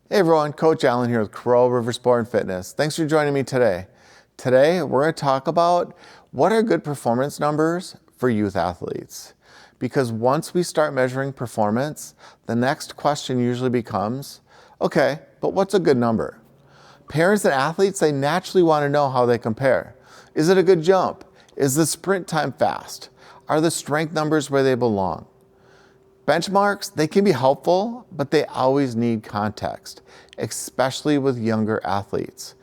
Hey everyone, Coach Allen here with Corral River Sport and Fitness. Thanks for joining me today. Today we're going to talk about what are good performance numbers for youth athletes. Because once we start measuring performance, the next question usually becomes, okay, but what's a good number? Parents and athletes, they naturally want to know how they compare. Is it a good jump? Is the sprint time fast? Are the strength numbers where they belong? Benchmarks, they can be helpful, but they always need context, especially with younger athletes.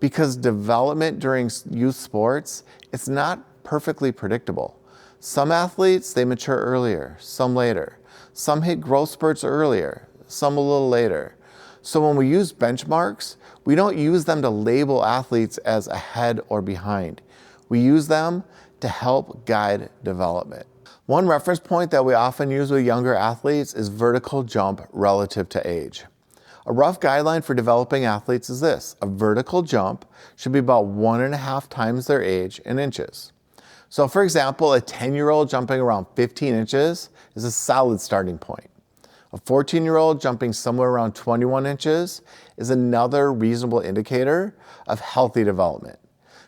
Because development during youth sports, it's not perfectly predictable. Some athletes, they mature earlier, some later. Some hit growth spurts earlier, some a little later. So when we use benchmarks, we don't use them to label athletes as ahead or behind. We use them to help guide development. One reference point that we often use with younger athletes is vertical jump relative to age. A rough guideline for developing athletes is this: a vertical jump should be about 1.5 times their age in inches. So for example, a 10-year-old jumping around 15 inches is a solid starting point. A 14-year-old jumping somewhere around 21 inches is another reasonable indicator of healthy development.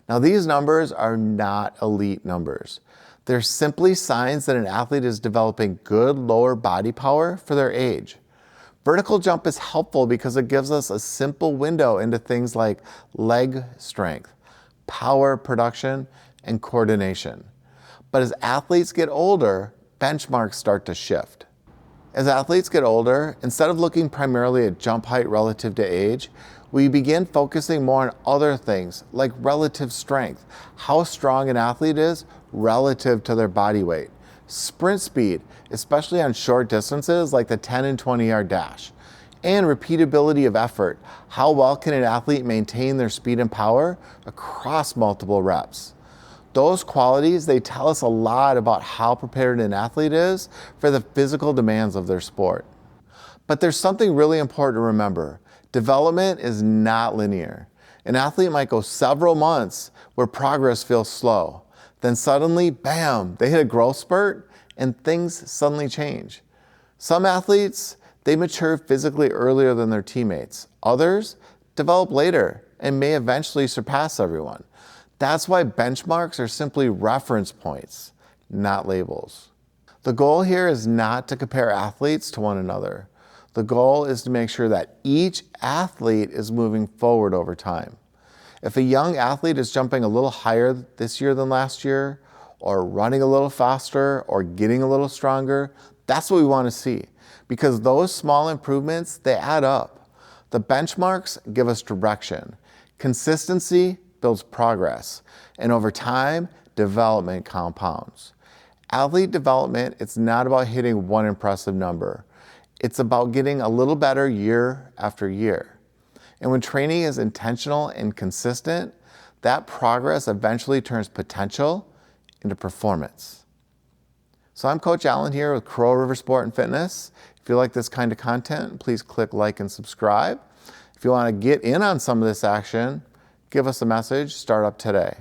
Now these numbers are not elite numbers. They're simply signs that an athlete is developing good lower body power for their age. Vertical jump is helpful because it gives us a simple window into things like leg strength, power production, and coordination. But as athletes get older, benchmarks start to shift. As athletes get older, instead of looking primarily at jump height relative to age, we begin focusing more on other things like relative strength, how strong an athlete is relative to their body weight, sprint speed, especially on short distances like the 10 and 20-yard dash, and repeatability of effort, how well can an athlete maintain their speed and power across multiple reps. Those qualities, they tell us a lot about how prepared an athlete is for the physical demands of their sport. But there's something really important to remember. Development is not linear. An athlete might go several months where progress feels slow. Then suddenly, bam, they hit a growth spurt and things suddenly change. Some athletes, they mature physically earlier than their teammates. Others develop later and may eventually surpass everyone. That's why benchmarks are simply reference points, not labels. The goal here is not to compare athletes to one another. The goal is to make sure that each athlete is moving forward over time. If a young athlete is jumping a little higher this year than last year, or running a little faster, or getting a little stronger, that's what we want to see. Because those small improvements, they add up. The benchmarks give us direction. Consistency builds progress. And over time, development compounds. Athlete development, it's not about hitting one impressive number. It's about getting a little better year after year. And when training is intentional and consistent, that progress eventually turns potential into performance. So I'm Coach Allen here with Corral River Sport and Fitness. If you like this kind of content, please click like and subscribe. If you want to get in on some of this action, give us a message, start up today.